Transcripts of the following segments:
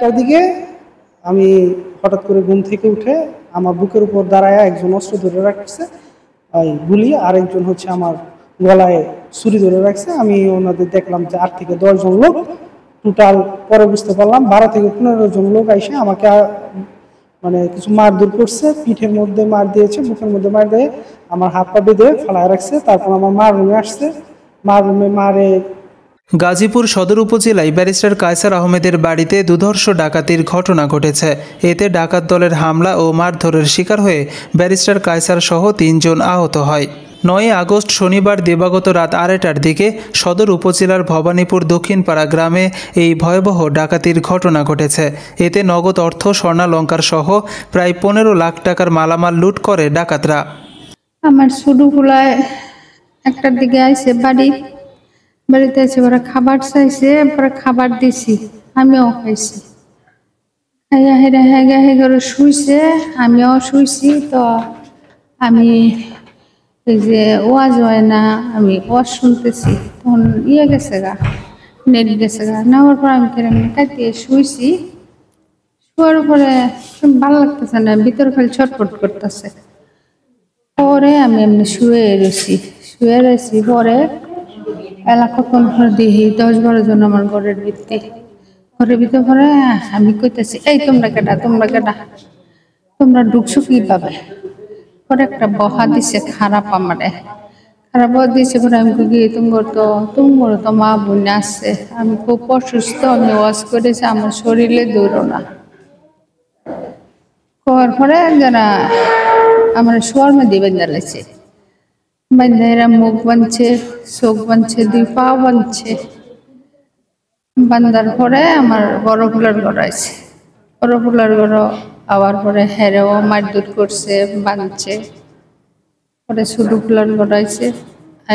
তার দিকে আমি হঠাৎ করে ঘুম থেকে উঠে আমার বুকের উপর দাঁড়ায় একজন অস্ত্র ধরে রাখছে, ওই গুলি, আরেকজন হচ্ছে আমার গলায় ছুরি ধরে রাখছে। আমি ওনাদের দেখলাম যে 8 থেকে 10 জন লোক টোটাল। পরে বুঝতে পারলাম 12 থেকে 15 জন লোক এসে আমাকে মানে কিছু মারধর করছে, পিঠের মধ্যে মার দিয়েছে, বুকের মধ্যে মার দিয়ে আমার হাত পা বেঁধে ফেলায় রাখছে। তারপর আমার মার রুমে আসছে, মার রুমে মারে। গাজীপুর সদর উপজেলায় ব্যারিস্টার কায়সার আহমেদের বাড়িতে দুর্ধর্ষ ডাকাতির ঘটনা ঘটেছে। এতে ডাকাত দলের হামলা ও মারধরের শিকার হয়ে ব্যারিস্টার কায়সার সহ 3 জন আহত হয়। 9 আগস্ট শনিবার দিবাগত রাত 2:30টার দিকে সদর উপজেলার ভবানীপুর দক্ষিণপাড়া গ্রামে এই ভয়াবহ ডাকাতির ঘটনা ঘটেছে। এতে নগদ অর্থ, স্বর্ণালঙ্কার সহ প্রায় 15 লাখ টাকার মালামাল লুট করে ডাকাতরা। আমার ছোটগুলায় 1টার দিকে আইসে বাড়িতে এসে ওরা খাবার চাইছে, পরে খাবার দিছি, আমিও খাইছি। হেগা শুইছে, আমিও শুইছি। তো আমি এই যে ওয়াজ হয় না, আমি ওয়াজ শুনতেছি, তখন গেছে গা, নেট গেছে গা, নেওয়ার পর আমি কেরামে কাটিয়ে শুইছি। শোয়ার পরে ভালো লাগতেছে না, ভিতর খালি ছটফট করতেছে। পরে আমি এমনি শুয়ে রয়েছি। পরে এলাকাক্ষণ পরে দেখি 10-12 জন আমার ঘরের ভিতরে পরে আমি কইতেছি, এই তোমরা কেডা, তোমরা ঢুকছো কিভাবে? পরে একটা বহা দিছে খারাপ দিছে। পরে আমি কি তোমার তো মা বোন আছে, আমি খুব অসুস্থ, আমি ওয়াজ করেছি, আমার শরীরে দৌড়ো না। করার পরে যারা আমার শোয়ার মধ্যে বেঁধে লাগছে, এরা মুখ বাঁধছে, চোখ বাঁধছে, 2 পা বাঁধছে। বান্ধার পরে আমার বড় ফুলার ঘর আছে, বড় ফুলার ঘর আবার পরে হেরেও মারধর করছে, বাঁধছে। পরে ছোট ফুলার ঘর আছে,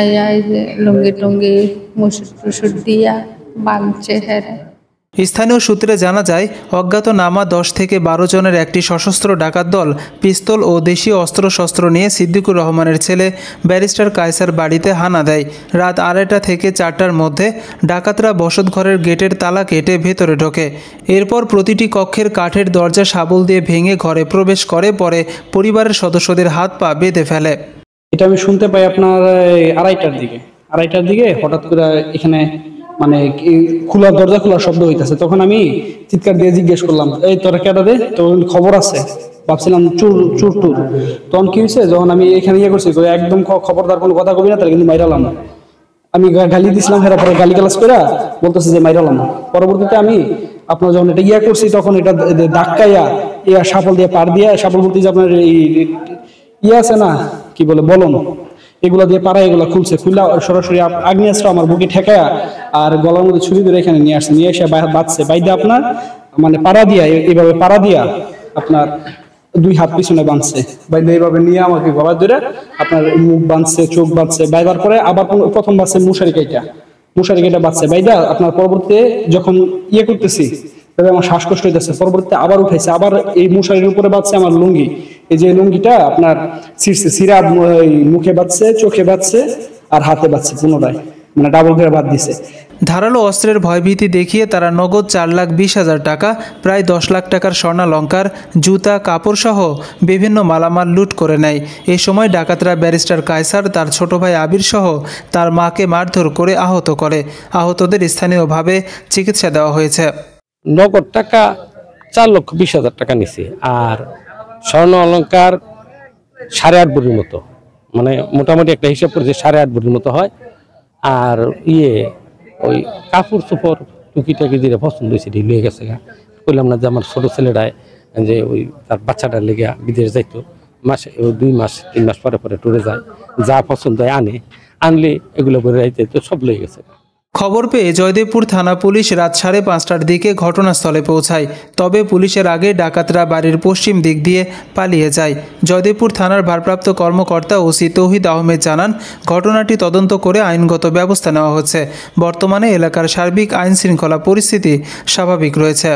এই যে লুঙ্গি টুঙ্গি মুসুর দিয়া বাঁধছে হেরে। স্থানীয় সূত্রে জানা যায়, অজ্ঞাতনামা 10 থেকে 12 জনের একটি সশস্ত্র ডাকাত দল পিস্তল ও দেশীয় অস্ত্রশস্ত্র নিয়ে সিদ্দিকুর রহমানের ছেলে ব্যারিস্টার কায়সার বাড়িতে হানা দেয়। রাত 2:30 থেকে 4টার মধ্যে ডাকাতরা বসতঘরের গেটের তালা কেটে ভেতরে ঢোকে। এরপর প্রতিটি কক্ষের কাঠের দরজা শাবল দিয়ে ভেঙে ঘরে প্রবেশ করে, পরে পরিবারের সদস্যদের হাত পা বেঁধে ফেলে। এটা আমি শুনতে পাই আপনার 2:30টার দিকে হঠাৎ করে এখানে মানে দরজা খোলার শব্দ হইতেছে। তখন আমি চিৎকার দিয়ে জিজ্ঞেস করলাম, এই তোরা কেডা দে? তখন খবর আছে, ভাবছিলাম চুর। তখন কি হয়েছে, যখন আমি এখানে করছি, একদম খবরদার কোনো কথা কবি না, তাহলে কিন্তু মাইরালাম না। আমি গালি দিছিলাম, হেরা পরে গালি গালাজ করে বলতেছে যে মাইরালাম না। পরবর্তীতে আমি আপনার যখন এটা করছি, তখন এটা ধাক্কাইয়া সাফল দিয়ে পার দিয়ে, সাফল বলতে যে আপনার এই আছে না, কি বলে বলন, এগুলা দিয়ে পাড়া এগুলা খুলছে, খুললা সরাসরি আগ্নেয়াস্ত্র আমার বুকে ঠেকায়া আর গলার মধ্যে ছুরি ধরে এখানে নিয়ে এসে বাঁধছে। বাইদে আপনার মানে এইভাবে পাড়া দিয়া আপনার 2 হাত পিছনে বাঁধছে, বাইদে এইভাবে নিয়ে আমাকে গলা ধরে আপনার মুখ বাঁধছে, চোখ বাঁধছে। বাইবার পরে আবার প্রথম বাঁধছে মশারি কেটে বাঁধছে। বাইদা আপনার পরবর্তীতে যখন করতেছি, তবে আমার শ্বাসকষ্ট হইতেছে। পরবর্তীতে আবার উঠাইছে, আবার এই মশারির উপরে বাঁধছে আমার লুঙ্গি, এই যে লুঙ্গিটা আপনার সিরা মুখে বাঁধছে, চোখে বাঁধছে আর হাতে বাঁধছে, পুনরায় মানে ডাবল করে বাদ দিছে। ধারালো অস্ত্রের ভয়ভীতি দেখিয়ে তারা নগদ 4,20,000 টাকা, প্রায় 10 লাখ টাকার স্বর্ণালঙ্কার, জুতা, কাপড় সহ বিভিন্ন মালামাল লুট করে নেয়। এই সময় ডাকাতরা ব্যারিস্টার কায়সার, তার ছোট ভাই আবির সহ তার মাকে মারধর করে আহত করে। আহতদের স্থানীয়ভাবে চিকিৎসা দেওয়া হয়েছে। নগদ টাকা 4,20,000 টাকা নিছে, আর স্বর্ণ অলঙ্কার 8.5 ভরির মতো, মানে মোটামুটি একটা হিসাব করে যে 8.5 ভরির মতো হয়। আর ওই কাপড় চোপড় টুকিটাকি যেটা পছন্দ হয়েছে ঢিলে গেছে। বললাম না যে আমার ছোট ছেলেটায় যে ওই তার বাচ্চাটার লেগে বিদেশ যাইতো, 2 মাস 3 মাস পরে টুরে যায়, যা পছন্দ হয় আনলে এগুলো করে যাইতে, তো সব লেগে গেছে। খবর পেয়ে জয়দেবপুর থানা পুলিশ রাত 5:30টার দিকে ঘটনাস্থলে পৌঁছায়। তবে পুলিশের আগে ডাকাতরা বাড়ির পশ্চিম দিক দিয়ে পালিয়ে যায়। জয়দেবপুর থানার ভারপ্রাপ্ত কর্মকর্তা ওসি তৌহিদ আহমেদ জানান, ঘটনাটি তদন্ত করে আইনগত ব্যবস্থা নেওয়া হচ্ছে। বর্তমানে এলাকার সার্বিক আইন শৃঙ্খলা পরিস্থিতি স্বাভাবিক রয়েছে।